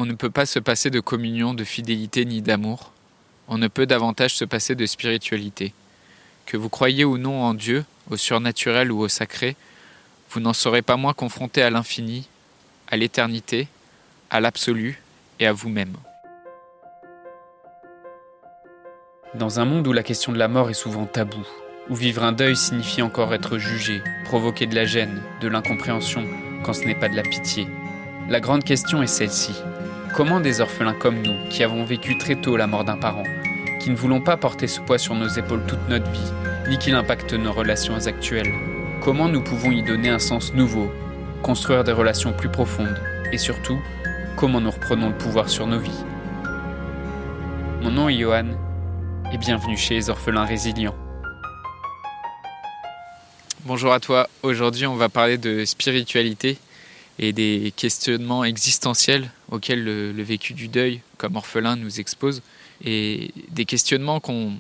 On ne peut pas se passer de communion, de fidélité ni d'amour. On ne peut davantage se passer de spiritualité. Que vous croyiez ou non en Dieu, au surnaturel ou au sacré, vous n'en serez pas moins confronté à l'infini, à l'éternité, à l'absolu et à vous-même. Dans un monde où la question de la mort est souvent taboue, où vivre un deuil signifie encore être jugé, provoquer de la gêne, de l'incompréhension, quand ce n'est pas de la pitié, la grande question est celle-ci. Comment des orphelins comme nous, qui avons vécu très tôt la mort d'un parent, qui ne voulons pas porter ce poids sur nos épaules toute notre vie, ni qu'il impacte nos relations actuelles, comment nous pouvons y donner un sens nouveau, construire des relations plus profondes, et surtout, comment nous reprenons le pouvoir sur nos vies. Mon nom est Johan, et bienvenue chez les orphelins résilients. Bonjour à toi, aujourd'hui on va parler de spiritualité et des questionnements existentiels auxquels le vécu du deuil comme orphelin nous expose, et des questionnements qu'on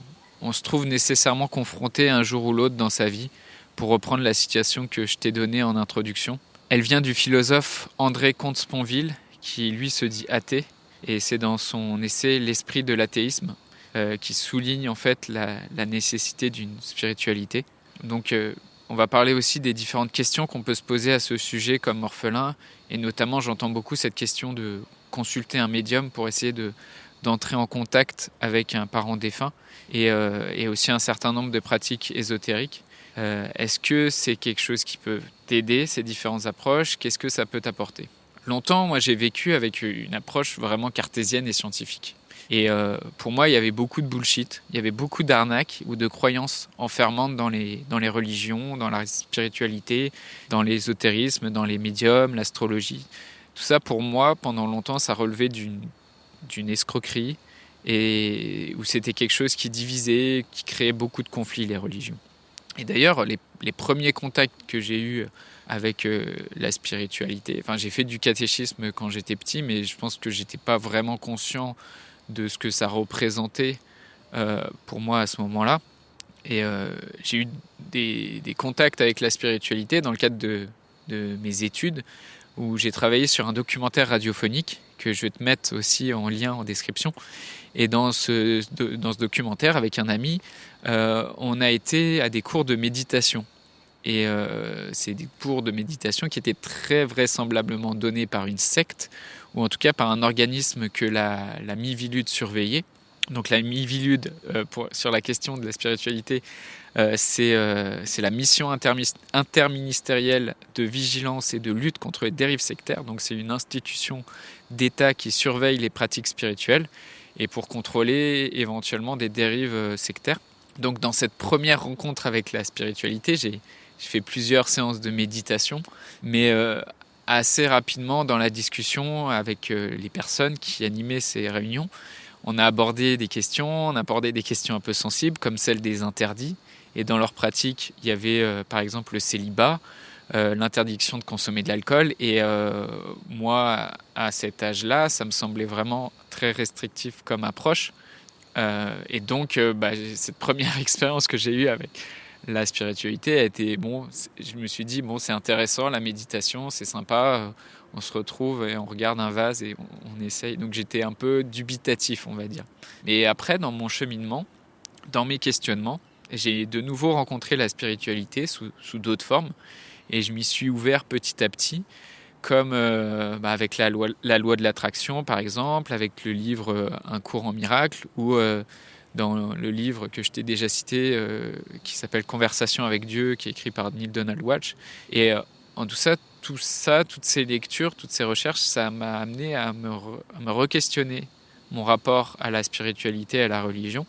se trouve nécessairement confronté un jour ou l'autre dans sa vie, pour reprendre la citation que je t'ai donnée en introduction. Elle vient du philosophe André Comte-Sponville, qui lui se dit athée, et c'est dans son essai L'esprit de l'athéisme qui souligne en fait la nécessité d'une spiritualité. Donc on va parler aussi des différentes questions qu'on peut se poser à ce sujet comme orphelin, et notamment j'entends beaucoup cette question de consulter un médium pour essayer d'entrer en contact avec un parent défunt, et aussi un certain nombre de pratiques ésotériques. Est-ce que c'est quelque chose qui peut t'aider, ces différentes approches? Qu'est-ce que ça peut t'apporter? Longtemps, moi j'ai vécu avec une approche vraiment cartésienne et scientifique. Et pour moi, il y avait beaucoup de bullshit, il y avait beaucoup d'arnaques ou de croyances enfermantes dans les religions, dans la spiritualité, dans l'ésotérisme, dans les médiums, l'astrologie. Tout ça, pour moi, pendant longtemps, ça relevait d'une escroquerie, et où c'était quelque chose qui divisait, qui créait beaucoup de conflits, les religions. Et d'ailleurs, les premiers contacts que j'ai eus avec la spiritualité, enfin j'ai fait du catéchisme quand j'étais petit, mais je pense que j'étais pas vraiment conscient de ce que ça représentait pour moi à ce moment-là. Et j'ai eu des contacts avec la spiritualité dans le cadre de mes études, où j'ai travaillé sur un documentaire radiophonique que je vais te mettre aussi en lien en description. Et dans ce documentaire, avec un ami, on a été à des cours de méditation. Et c'est des cours de méditation qui étaient très vraisemblablement donnés par une secte, ou en tout cas par un organisme que la Miviludes surveillait. Donc la Miviludes, sur la question de la spiritualité, c'est la mission interministérielle de vigilance et de lutte contre les dérives sectaires. Donc c'est une institution d'État qui surveille les pratiques spirituelles et pour contrôler éventuellement des dérives sectaires. Donc dans cette première rencontre avec la spiritualité, j'ai fait plusieurs séances de méditation, mais assez rapidement dans la discussion avec les personnes qui animaient ces réunions, on a abordé des questions, un peu sensibles, comme celle des interdits. Et dans leur pratique, il y avait par exemple le célibat, l'interdiction de consommer de l'alcool. Et moi, à cet âge-là, ça me semblait vraiment très restrictif comme approche. Et donc, cette première expérience que j'ai eue avec la spiritualité a été, je me suis dit, c'est intéressant, la méditation, c'est sympa, on se retrouve et on regarde un vase et on essaye. Donc j'étais un peu dubitatif, on va dire. Et après, dans mon cheminement, dans mes questionnements, j'ai de nouveau rencontré la spiritualité sous d'autres formes, et je m'y suis ouvert petit à petit, comme avec la loi de l'attraction, par exemple, avec le livre Un cours en miracle, ou dans le livre que je t'ai déjà cité, qui s'appelle Conversation avec Dieu, qui est écrit par Neale Donald Walsch. Et en tout ça, toutes ces lectures, toutes ces recherches, ça m'a amené à me re-questionner mon rapport à la spiritualité, à la religion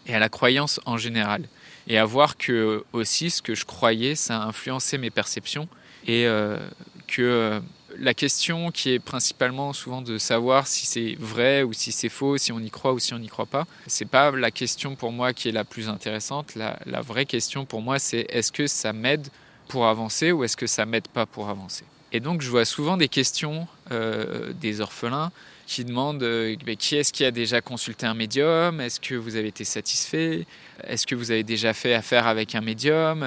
et à la croyance en général. Et à voir que aussi ce que je croyais, ça a influencé mes perceptions, et que la question qui est principalement souvent de savoir si c'est vrai ou si c'est faux, si on y croit ou si on n'y croit pas, c'est pas la question pour moi qui est la plus intéressante. La vraie question pour moi, c'est est-ce que ça m'aide pour avancer ou est-ce que ça m'aide pas pour avancer? Et donc je vois souvent des questions des orphelins qui demandent qui est-ce qui a déjà consulté un médium, est-ce que vous avez été satisfait, est-ce que vous avez déjà fait affaire avec un médium,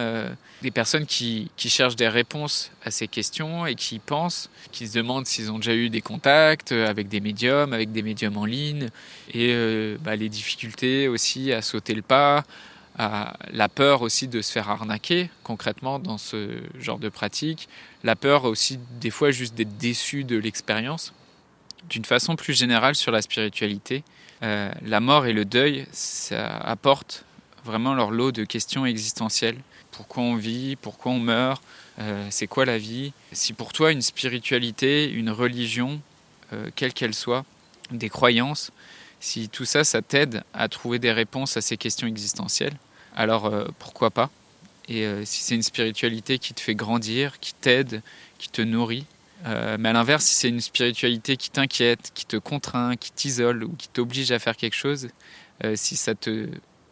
des personnes qui cherchent des réponses à ces questions et qui pensent, qui se demandent s'ils ont déjà eu des contacts avec des médiums en ligne, et les difficultés aussi à sauter le pas, la peur aussi de se faire arnaquer concrètement dans ce genre de pratique, la peur aussi des fois juste d'être déçu de l'expérience. D'une façon plus générale sur la spiritualité, la mort et le deuil, ça apporte vraiment leur lot de questions existentielles. Pourquoi on vit, pourquoi on meurt, c'est quoi la vie? Si pour toi une spiritualité, une religion, quelle qu'elle soit, des croyances, si tout ça, ça t'aide à trouver des réponses à ces questions existentielles, alors pourquoi pas? Et si c'est une spiritualité qui te fait grandir, qui t'aide, qui te nourrit, mais à l'inverse, si c'est une spiritualité qui t'inquiète, qui te contraint, qui t'isole ou qui t'oblige à faire quelque chose, si ça te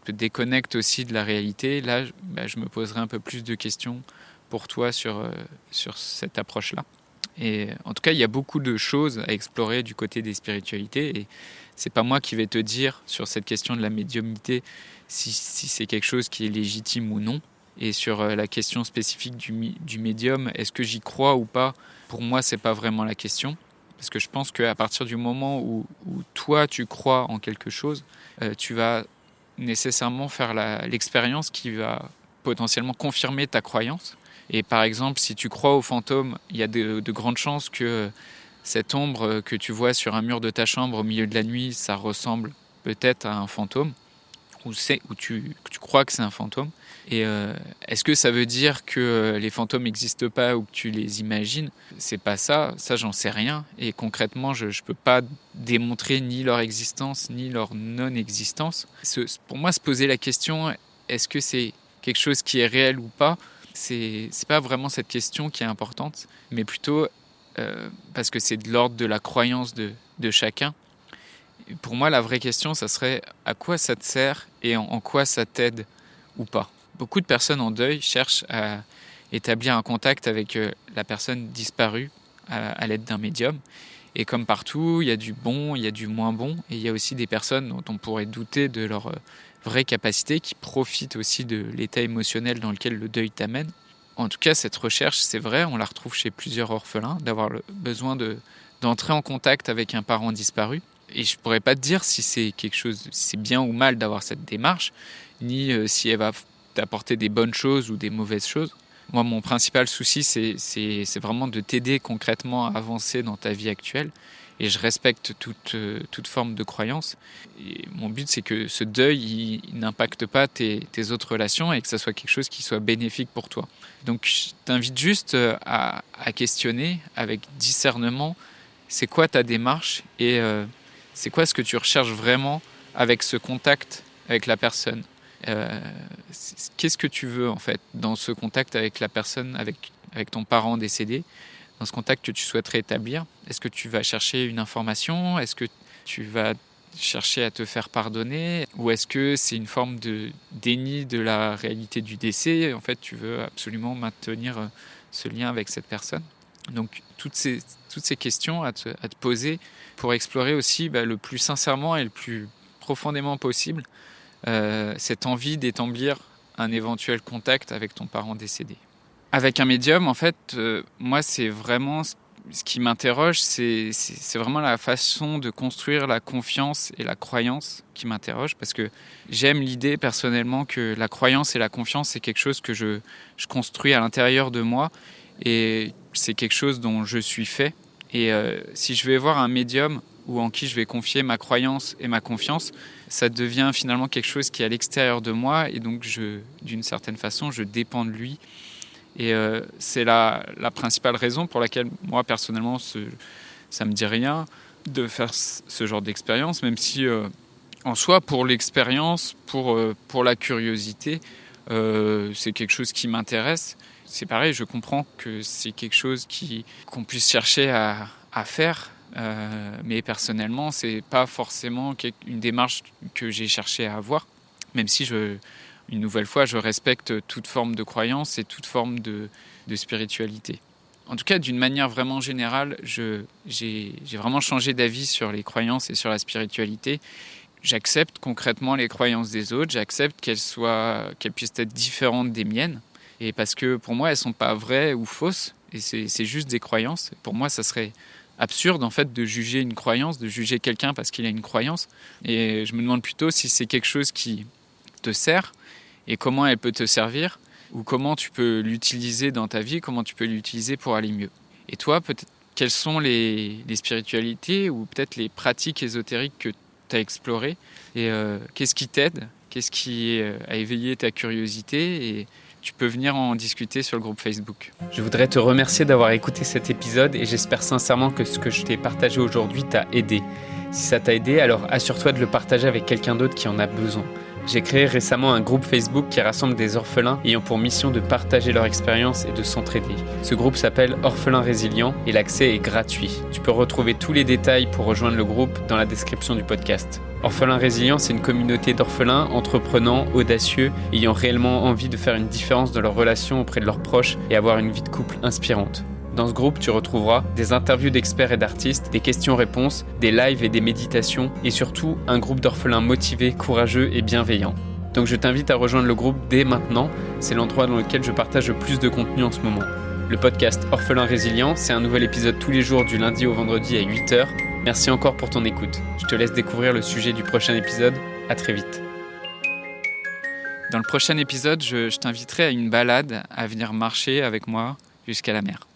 déconnecte aussi de la réalité, là, je me poserai un peu plus de questions pour toi sur cette approche-là. Et en tout cas, il y a beaucoup de choses à explorer du côté des spiritualités, et c'est pas moi qui vais te dire sur cette question de la médiumnité si c'est quelque chose qui est légitime ou non. Et sur la question spécifique du médium, est-ce que j'y crois ou pas? Pour moi, c'est pas vraiment la question. Parce que je pense qu'à partir du moment où toi, tu crois en quelque chose, tu vas nécessairement faire l'expérience qui va potentiellement confirmer ta croyance. Et par exemple, si tu crois aux fantômes, il y a de grandes chances que cette ombre que tu vois sur un mur de ta chambre au milieu de la nuit, ça ressemble peut-être à un fantôme, ou tu crois que c'est un fantôme. Et est-ce que ça veut dire que les fantômes n'existent pas ou que tu les imagines? C'est pas ça, j'en sais rien. Et concrètement, je peux pas démontrer ni leur existence ni leur non-existence. Pour moi, se poser la question, est-ce que c'est quelque chose qui est réel ou pas, c'est pas vraiment cette question qui est importante, mais plutôt parce que c'est de l'ordre de la croyance de chacun. Pour moi, la vraie question, ça serait à quoi ça te sert et en quoi ça t'aide ou pas. Beaucoup de personnes en deuil cherchent à établir un contact avec la personne disparue à l'aide d'un médium. Et comme partout, il y a du bon, il y a du moins bon, et il y a aussi des personnes dont on pourrait douter de leur vraie capacité, qui profitent aussi de l'état émotionnel dans lequel le deuil t'amène. En tout cas, cette recherche, c'est vrai, on la retrouve chez plusieurs orphelins, d'avoir le besoin d'entrer en contact avec un parent disparu. Et je pourrais pas te dire si c'est quelque chose, si c'est bien ou mal d'avoir cette démarche, ni si elle va t'apporter des bonnes choses ou des mauvaises choses. Moi, mon principal souci, c'est vraiment de t'aider concrètement à avancer dans ta vie actuelle. Et je respecte toute forme de croyance. Et mon but, c'est que ce deuil, il n'impacte pas tes autres relations et que ça soit quelque chose qui soit bénéfique pour toi. Donc, je t'invite juste à questionner avec discernement, c'est quoi ta démarche et c'est quoi ce que tu recherches vraiment avec ce contact avec la personne. Qu'est-ce que tu veux en fait dans ce contact avec la personne, avec ton parent décédé, dans ce contact que tu souhaiterais établir? Est-ce que tu vas chercher une information? Est-ce que tu vas chercher à te faire pardonner? Ou est-ce que c'est une forme de déni de la réalité du décès? En fait, tu veux absolument maintenir ce lien avec cette personne. Donc, toutes ces questions à te poser pour explorer aussi le plus sincèrement et le plus profondément possible cette envie d'établir un éventuel contact avec ton parent décédé. Avec un médium, en fait, moi, c'est vraiment ce qui m'interroge, c'est vraiment la façon de construire la confiance et la croyance qui m'interroge, parce que j'aime l'idée personnellement que la croyance et la confiance, c'est quelque chose que je construis à l'intérieur de moi, et c'est quelque chose dont je suis fait. Et si je vais voir un médium ou en qui je vais confier ma croyance et ma confiance, ça devient finalement quelque chose qui est à l'extérieur de moi, et donc d'une certaine façon, je dépends de lui. Et c'est la principale raison pour laquelle moi personnellement ça me dit rien de faire ce genre d'expérience, même si en soi pour l'expérience, pour la curiosité, c'est quelque chose qui m'intéresse. C'est pareil, je comprends que c'est quelque chose qu'on puisse chercher à faire, mais personnellement c'est pas forcément une démarche que j'ai cherché à avoir, même si une nouvelle fois, je respecte toute forme de croyance et toute forme de spiritualité. en tout cas, d'une manière vraiment générale, j'ai vraiment changé d'avis sur les croyances et sur la spiritualité. J'accepte concrètement les croyances des autres, j'accepte qu'elles puissent être différentes des miennes. Et parce que pour moi, elles ne sont pas vraies ou fausses, et c'est juste des croyances. Pour moi, ça serait absurde en fait de juger une croyance, de juger quelqu'un parce qu'il a une croyance. Et je me demande plutôt si c'est quelque chose qui te sert et comment elle peut te servir ou comment tu peux l'utiliser dans ta vie, comment tu peux l'utiliser pour aller mieux. Et toi, peut-être, quelles sont les spiritualités ou peut-être les pratiques ésotériques que tu as explorées et qu'est-ce qui t'aide, qu'est-ce qui a éveillé ta curiosité et tu peux venir en discuter sur le groupe Facebook. Je voudrais te remercier d'avoir écouté cet épisode et j'espère sincèrement que ce que je t'ai partagé aujourd'hui t'a aidé. Si ça t'a aidé, alors assure-toi de le partager avec quelqu'un d'autre qui en a besoin. J'ai créé récemment un groupe Facebook qui rassemble des orphelins ayant pour mission de partager leur expérience et de s'entraider. Ce groupe s'appelle Orphelins Résilients et l'accès est gratuit. Tu peux retrouver tous les détails pour rejoindre le groupe dans la description du podcast. Orphelins Résilients, c'est une communauté d'orphelins entreprenants, audacieux, ayant réellement envie de faire une différence dans leurs relations auprès de leurs proches et avoir une vie de couple inspirante. Dans ce groupe, tu retrouveras des interviews d'experts et d'artistes, des questions-réponses, des lives et des méditations, et surtout un groupe d'orphelins motivés, courageux et bienveillants. Donc je t'invite à rejoindre le groupe dès maintenant, c'est l'endroit dans lequel je partage le plus de contenu en ce moment. Le podcast Orphelins Résilients, c'est un nouvel épisode tous les jours du lundi au vendredi à 8h. Merci encore pour ton écoute. Je te laisse découvrir le sujet du prochain épisode. À très vite. Dans le prochain épisode, je t'inviterai à une balade, à venir marcher avec moi jusqu'à la mer.